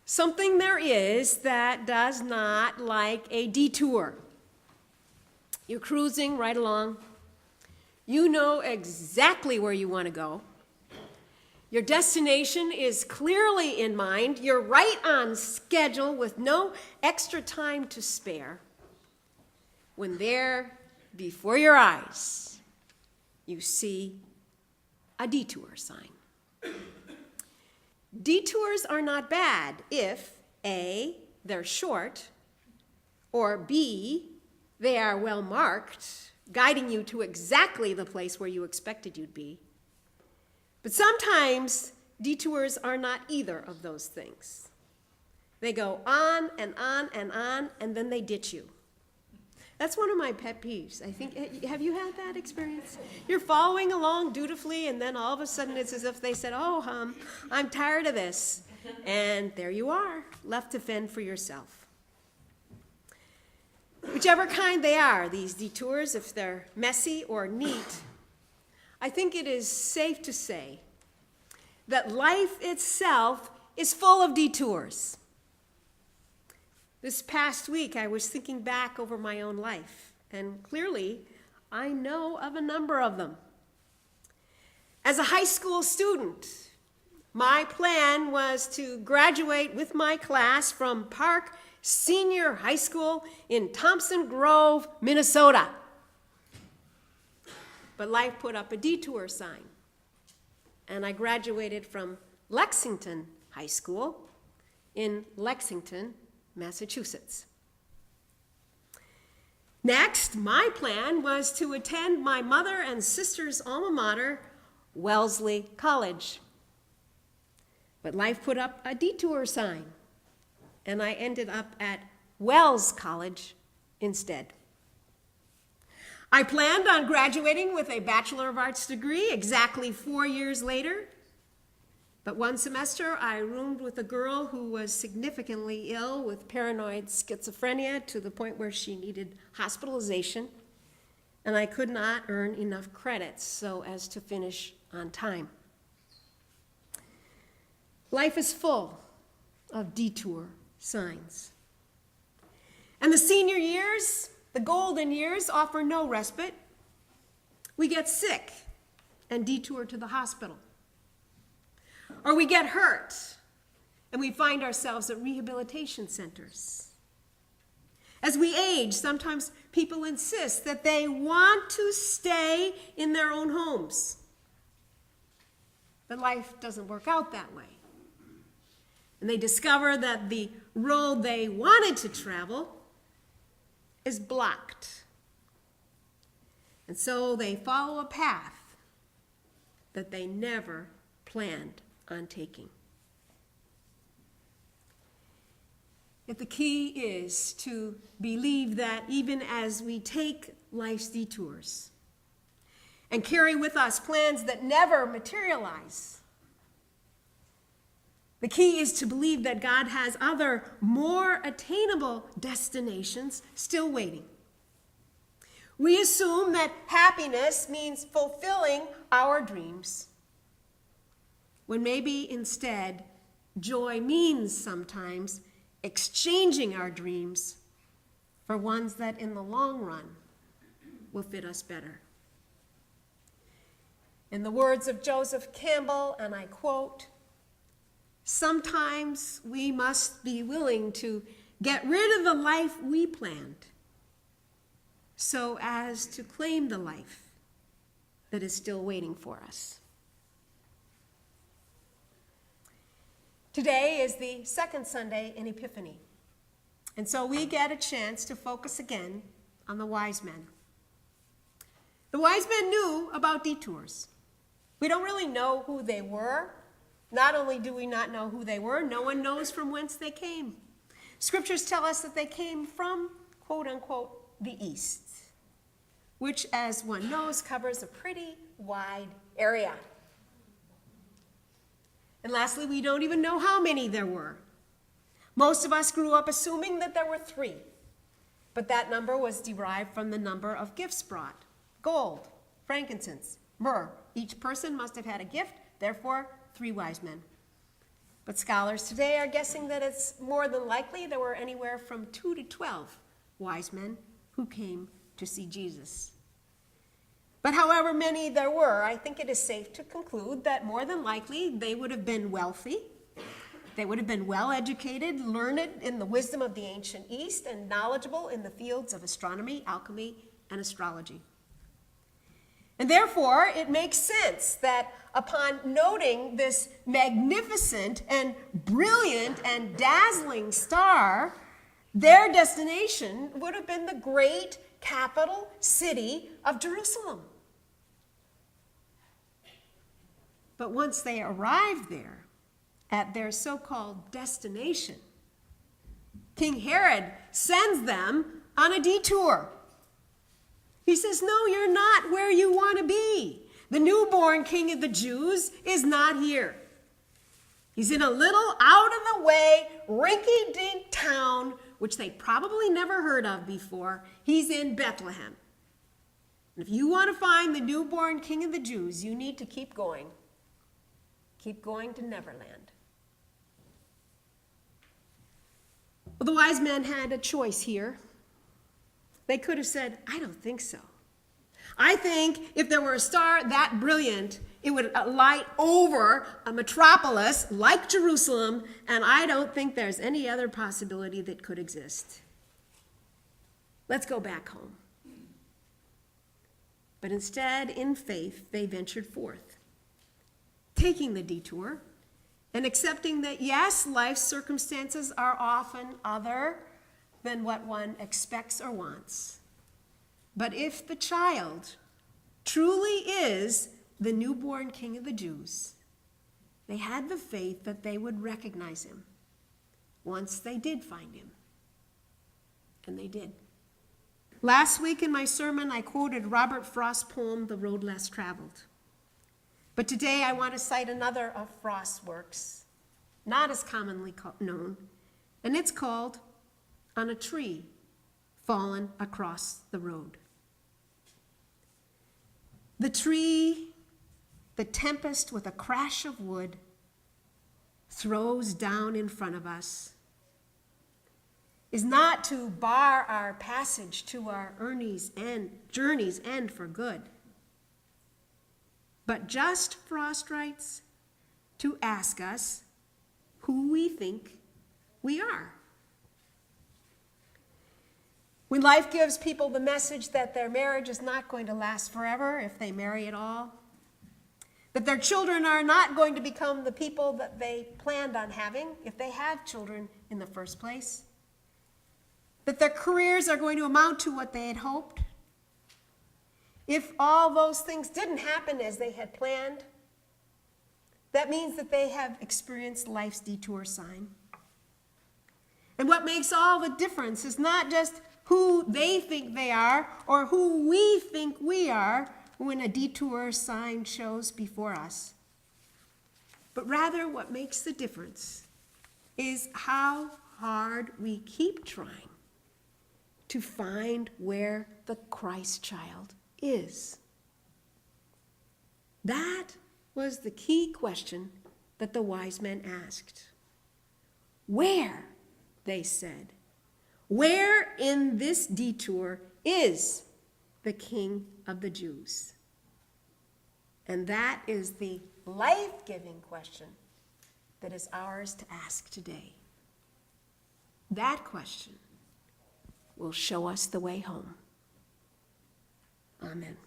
Something there is that does not like a detour. You're cruising right along. You know exactly where you want to go. Your destination is clearly in mind. You're right on schedule with no extra time to spare. When there, before your eyes, you see a detour sign. Detours are not bad if A, they're short, or B, they are well marked, guiding you to exactly the place where you expected you'd be. But sometimes detours are not either of those things. They go on and on and on, and then they ditch you. That's one of my pet peeves. I think, have you had that experience? You're following along dutifully, and then all of a sudden it's as if they said, oh, I'm tired of this. And there you are, left to fend for yourself. Whichever kind they are, these detours, if they're messy or neat, I think it is safe to say that life itself is full of detours. This past week, I was thinking back over my own life, and clearly, I know of a number of them. As a high school student, my plan was to graduate with my class from Park Senior High School in Thompson Grove, Minnesota. But life put up a detour sign, and I graduated from Lexington High School in Lexington, Massachusetts. Next, my plan was to attend my mother and sister's alma mater, Wellesley College. But life put up a detour sign, and I ended up at Wells College instead. I planned on graduating with a Bachelor of Arts degree exactly 4 years later. But one semester, I roomed with a girl who was significantly ill with paranoid schizophrenia to the point where she needed hospitalization, and I could not earn enough credits so as to finish on time. Life is full of detour signs. And the senior years, the golden years, offer no respite. We get sick and detour to the hospital. Or we get hurt, and we find ourselves at rehabilitation centers. As we age, sometimes people insist that they want to stay in their own homes. But life doesn't work out that way. And they discover that the road they wanted to travel is blocked. And so they follow a path that they never planned on taking. Yet the key is to believe that even as we take life's detours and carry with us plans that never materialize, the key is to believe that God has other, more attainable destinations still waiting. We assume that happiness means fulfilling our dreams, when maybe instead joy means sometimes exchanging our dreams for ones that in the long run will fit us better. In the words of Joseph Campbell, and I quote, "Sometimes we must be willing to get rid of the life we planned so as to claim the life that is still waiting for us." Today is the second Sunday in Epiphany, and so we get a chance to focus again on the wise men. The wise men knew about detours. We don't really know who they were. Not only do we not know who they were, no one knows from whence they came. Scriptures tell us that they came from, quote unquote, the east, which, as one knows, covers a pretty wide area. And lastly, we don't even know how many there were. Most of us grew up assuming that there were 3, but that number was derived from the number of gifts brought: gold, frankincense, myrrh. Each person must have had a gift, therefore 3 wise men. But scholars today are guessing that it's more than likely there were anywhere from 2 to 12 wise men who came to see Jesus. But however many there were, I think it is safe to conclude that more than likely they would have been wealthy, they would have been well-educated, learned in the wisdom of the ancient East, and knowledgeable in the fields of astronomy, alchemy, and astrology. And therefore, it makes sense that upon noting this magnificent and brilliant and dazzling star, their destination would have been the great capital city of Jerusalem. But once they arrived there, at their so-called destination, King Herod sends them on a detour. He says, no, you're not where you want to be. The newborn king of the Jews is not here. He's in a little out-of-the-way, rinky-dink town, which they probably never heard of before. He's in Bethlehem. And if you want to find the newborn king of the Jews, you need to keep going. Keep going to Neverland. Well, the wise men had a choice here. They could have said, I don't think so. I think if there were a star that brilliant, it would light over a metropolis like Jerusalem, and I don't think there's any other possibility that could exist. Let's go back home. But instead, in faith, they ventured forth, taking the detour and accepting that, yes, life's circumstances are often other than what one expects or wants. But if the child truly is the newborn king of the Jews, they had the faith that they would recognize him once they did find him. And they did. Last week in my sermon, I quoted Robert Frost's poem, The Road Less Traveled. But today I want to cite another of Frost's works, not as commonly known, and it's called On a Tree Fallen Across the Road. The tree, the tempest with a crash of wood, throws down in front of us, is not to bar our passage to our journey's end for good, but just, Frost writes, to ask us who we think we are. When life gives people the message that their marriage is not going to last forever if they marry at all, that their children are not going to become the people that they planned on having if they have children in the first place, that their careers are going to amount to what they had hoped, if all those things didn't happen as they had planned, that means that they have experienced life's detour sign. And what makes all the difference is not just who they think they are or who we think we are when a detour sign shows before us, but rather what makes the difference is how hard we keep trying to find where the Christ child is. That was the key question that the wise men asked. Where, they said, where in this detour is the King of the Jews? And that is the life-giving question that is ours to ask today. That question will show us the way home. Amen.